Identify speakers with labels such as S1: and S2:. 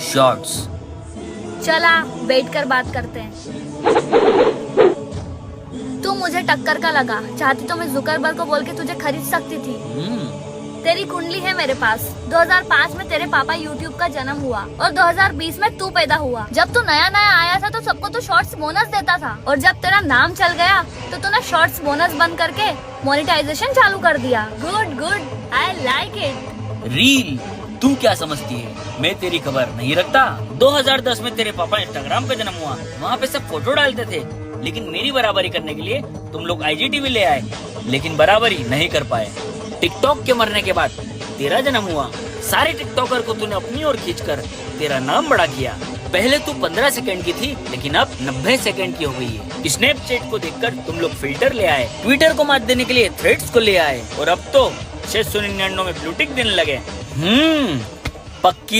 S1: Shorts.
S2: चला बैठ कर बात करते हैं। तू मुझे टक्कर का लगा, चाहती तो मैं जुकरबर्ग को बोल के तुझे खरीद सकती थी। तेरी कुंडली है मेरे पास। 2005 में तेरे पापा यूट्यूब का जन्म हुआ और 2020 में तू पैदा हुआ। जब तू नया नया आया था तो सबको तू शॉर्ट्स बोनस देता था, और जब तेरा नाम चल गया तो तूने शॉर्ट्स बोनस बंद करके मोनेटाइजेशन चालू कर दिया। Good good, I like it.
S1: Reel, तू क्या समझती है मैं तेरी खबर नहीं रखता? 2010 में तेरे पापा इंस्टाग्राम पे जन्म हुआ, वहाँ पे सब फोटो डालते थे, लेकिन मेरी बराबरी करने के लिए तुम लोग IGTV ले आए, लेकिन बराबरी नहीं कर पाए। टिकटॉक के मरने के बाद तेरा जन्म हुआ, सारे टिकटॉकर को तूने अपनी ओर खींचकर तेरा नाम बड़ा किया। पहले तू 15 सेकंड की थी, लेकिन अब 90 सेकंड की हो गई है। स्नैपचैट को देखकर तुम लोग फिल्टर ले आए, ट्विटर को मात देने के लिए थ्रेड्स को ले आए, और अब तो 699 में ब्लू टिक देने लगे। पक्की